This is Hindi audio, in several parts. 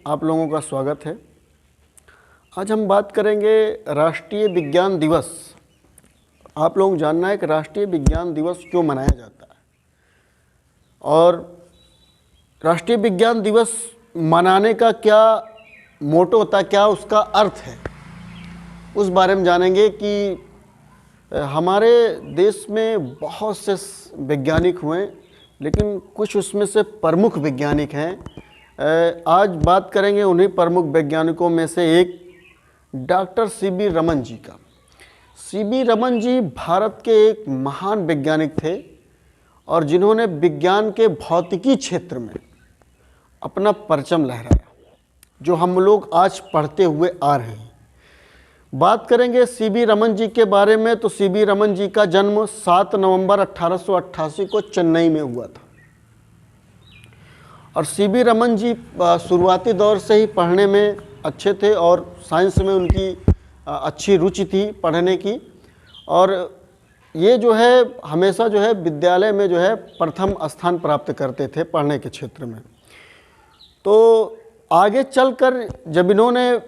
आप लोगों का स्वागत है। आज हम बात करेंगे राष्ट्रीय विज्ञान दिवस। आप लोगों को जानना है कि राष्ट्रीय विज्ञान दिवस क्यों मनाया जाता है और राष्ट्रीय विज्ञान दिवस मनाने का क्या मोटो होता है, क्या उसका अर्थ है, उस बारे में जानेंगे कि हमारे देश में बहुत से वैज्ञानिक हुए, लेकिन कुछ उसमें से प्रमुख वैज्ञानिक हैं। आज बात करेंगे उन्हीं प्रमुख वैज्ञानिकों में से एक डॉक्टर सीवी रमन जी का। सीवी रमन जी भारत के एक महान वैज्ञानिक थे और जिन्होंने विज्ञान के भौतिकी क्षेत्र में अपना परचम लहराया, जो हम लोग आज पढ़ते हुए आ रहे हैं। बात करेंगे सीवी रमन जी के बारे में तो सीवी रमन जी का जन्म 7 नवंबर 1888 को चेन्नई में हुआ था और सीवी रमन जी शुरुआती दौर से ही पढ़ने में अच्छे थे और साइंस में उनकी अच्छी रुचि थी पढ़ने की, और ये जो है हमेशा जो है विद्यालय में जो है प्रथम स्थान प्राप्त करते थे पढ़ने के क्षेत्र में। तो आगे चलकर जब इन्होंने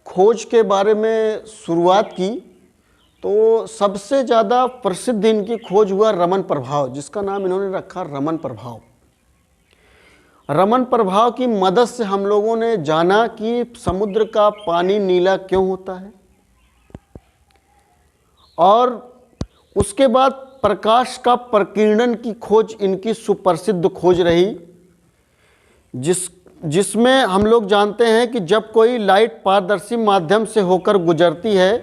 खोज के बारे में शुरुआत की तो सबसे ज़्यादा प्रसिद्ध इनकी खोज हुआ रमन प्रभाव, जिसका नाम इन्होंने रखा रमन प्रभाव। रमन प्रभाव की मदद से हम लोगों ने जाना कि समुद्र का पानी नीला क्यों होता है, और उसके बाद प्रकाश का प्रकीर्णन की खोज इनकी सुप्रसिद्ध खोज रही, जिसमें हम लोग जानते हैं कि जब कोई लाइट पारदर्शी माध्यम से होकर गुजरती है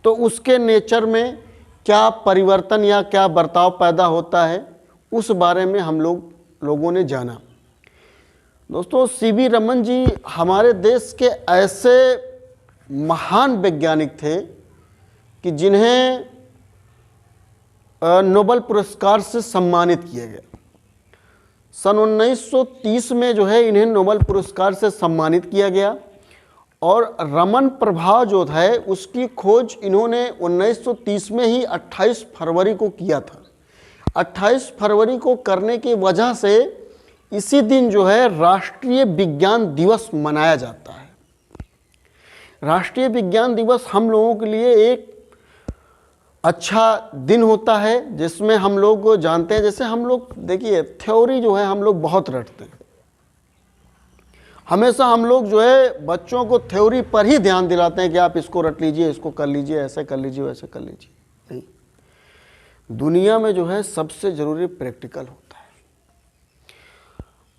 तो उसके नेचर में क्या परिवर्तन या क्या बर्ताव पैदा होता है, उस बारे में हम लोगों ने जाना। दोस्तों, सीवी रमन जी हमारे देश के ऐसे महान वैज्ञानिक थे कि जिन्हें नोबेल पुरस्कार से सम्मानित किया गया। सन 1930 में जो है इन्हें नोबेल पुरस्कार से सम्मानित किया गया और रमन प्रभाव जो है उसकी खोज इन्होंने 1930 में ही 28 फरवरी को किया था। 28 फरवरी को करने की वजह से इसी दिन जो है राष्ट्रीय विज्ञान दिवस मनाया जाता है। राष्ट्रीय विज्ञान दिवस हम लोगों के लिए एक अच्छा दिन होता है जिसमें हम लोग जानते हैं, जैसे हम लोग देखिए थ्योरी जो है हम लोग बहुत रटते हैं। हमेशा हम लोग जो है बच्चों को थ्योरी पर ही ध्यान दिलाते हैं कि आप इसको रट लीजिए, इसको कर लीजिए, ऐसे कर लीजिए, वैसे कर लीजिए। नहीं, दुनिया में जो है सबसे ज़रूरी प्रैक्टिकल होता है।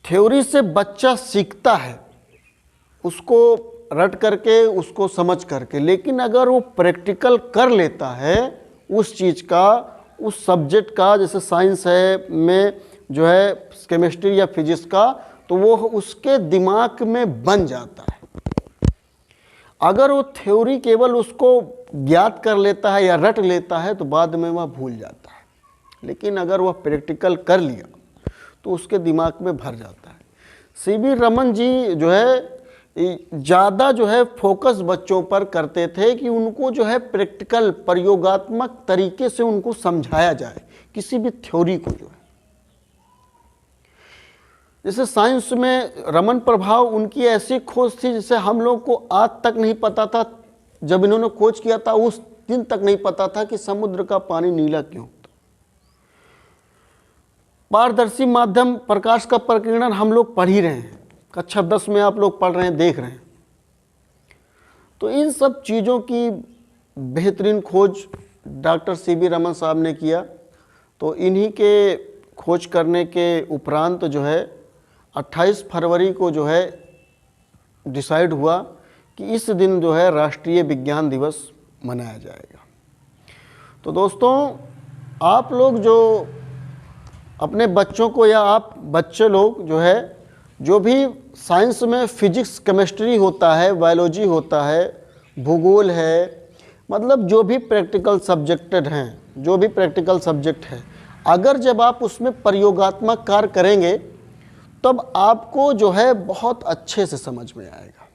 थ्योरी से बच्चा सीखता है, उसको रट करके, उसको समझ करके, लेकिन अगर वो प्रैक्टिकल कर लेता है उस चीज़ का, उस सब्जेक्ट का, जैसे साइंस है में जो है केमिस्ट्री या फिजिक्स का, तो वो उसके दिमाग में बन जाता है। अगर वो थ्योरी केवल उसको ज्ञात कर लेता है या रट लेता है तो बाद में वह भूल जाता है, लेकिन अगर वह प्रैक्टिकल कर लिया तो उसके दिमाग में भर जाता है। सीवी रमन जी जो है ज़्यादा जो है फोकस बच्चों पर करते थे कि उनको जो है प्रैक्टिकल प्रयोगात्मक तरीके से उनको समझाया जाए किसी भी थ्योरी को जो है। जैसे साइंस में रमन प्रभाव उनकी ऐसी खोज थी जिसे हम लोग को आज तक नहीं पता था। जब इन्होंने खोज किया था उस दिन तक नहीं पता था कि समुद्र का पानी नीला क्यों होता। पारदर्शी माध्यम प्रकाश का प्रकीर्णन हम लोग पढ़ ही रहे हैं, कक्षा 10 में आप लोग पढ़ रहे हैं, देख रहे हैं। तो इन सब चीज़ों की बेहतरीन खोज डॉक्टर सीवी रमन साहब ने किया। तो इन्हीं के खोज करने के उपरांत जो है 28 फरवरी को जो है डिसाइड हुआ कि इस दिन जो है राष्ट्रीय विज्ञान दिवस मनाया जाएगा। तो दोस्तों, आप लोग जो अपने बच्चों को या आप बच्चे लोग जो है जो भी साइंस में फिजिक्स केमिस्ट्री होता है, बायोलॉजी होता है, भूगोल है, मतलब जो भी प्रैक्टिकल सब्जेक्टेड हैं, जो भी प्रैक्टिकल सब्जेक्ट है, अगर जब आप उसमें प्रयोगात्मक कार्य करेंगे तब आपको जो है बहुत अच्छे से समझ में आएगा।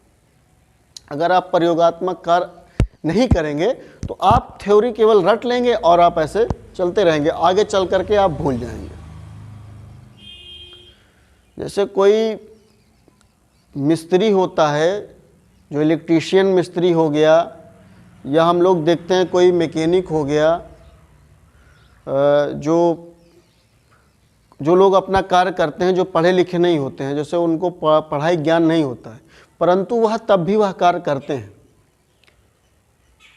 अगर आप प्रयोगात्मक कार्य नहीं करेंगे तो आप थ्योरी केवल रट लेंगे और आप ऐसे चलते रहेंगे, आगे चल करके आप भूल जाएंगे। जैसे कोई मिस्त्री होता है, जो इलेक्ट्रीशियन मिस्त्री हो गया, या हम लोग देखते हैं कोई मैकेनिक हो गया, जो लोग अपना कार्य करते हैं, जो पढ़े लिखे नहीं होते हैं, जैसे उनको पढ़ाई ज्ञान नहीं होता है, परंतु वह तब भी वह कार्य करते हैं।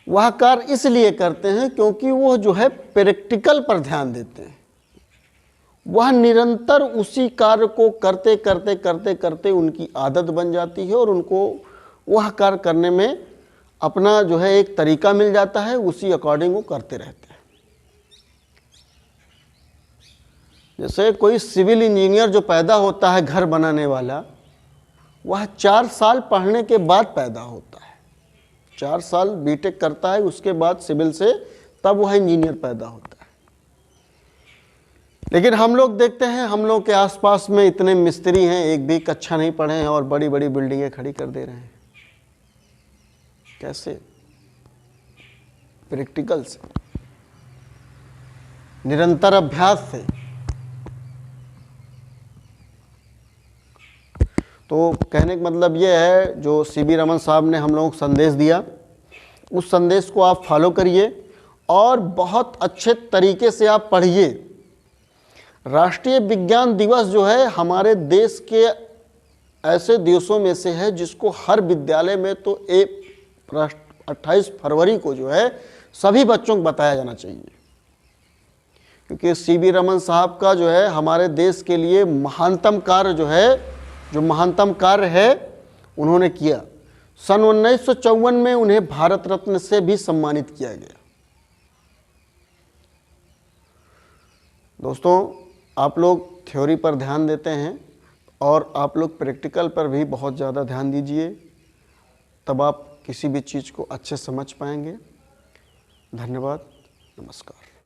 वह कार्य इसलिए करते हैं क्योंकि वो जो है प्रैक्टिकल पर ध्यान देते हैं। वह निरंतर उसी कार्य को करते करते करते करते उनकी आदत बन जाती है और उनको वह कार्य करने में अपना जो है एक तरीका मिल जाता है, उसी अकॉर्डिंग वो करते रहते हैं। जैसे कोई सिविल इंजीनियर जो पैदा होता है घर बनाने वाला, वह 4 साल पढ़ने के बाद पैदा होता है। 4 साल बीटेक करता है, उसके बाद सिविल से, तब वह इंजीनियर पैदा होता है। लेकिन हम लोग देखते हैं, हम लोग के आसपास में इतने मिस्त्री हैं, एक भी कक्षा नहीं पढ़े हैं और बड़ी बड़ी बिल्डिंगें खड़ी कर दे रहे हैं। कैसे? प्रैक्टिकल से, निरंतर अभ्यास से। तो कहने का मतलब ये है, जो सीबी रमन साहब ने हम लोगों को संदेश दिया, उस संदेश को आप फॉलो करिए और बहुत अच्छे तरीके से आप पढ़िए। राष्ट्रीय विज्ञान दिवस जो है हमारे देश के ऐसे देशों में से है जिसको हर विद्यालय में तो 28 फरवरी को जो है सभी बच्चों को बताया जाना चाहिए, क्योंकि सीबी रमन साहब का जो है हमारे देश के लिए महानतम कार्य जो है, जो महानतम कार्य है उन्होंने किया। सन 1954 में उन्हें भारत रत्न से भी सम्मानित किया गया। दोस्तों, आप लोग थ्योरी पर ध्यान देते हैं और आप लोग प्रैक्टिकल पर भी बहुत ज़्यादा ध्यान दीजिए, तब आप किसी भी चीज़ को अच्छे समझ पाएंगे। धन्यवाद, नमस्कार।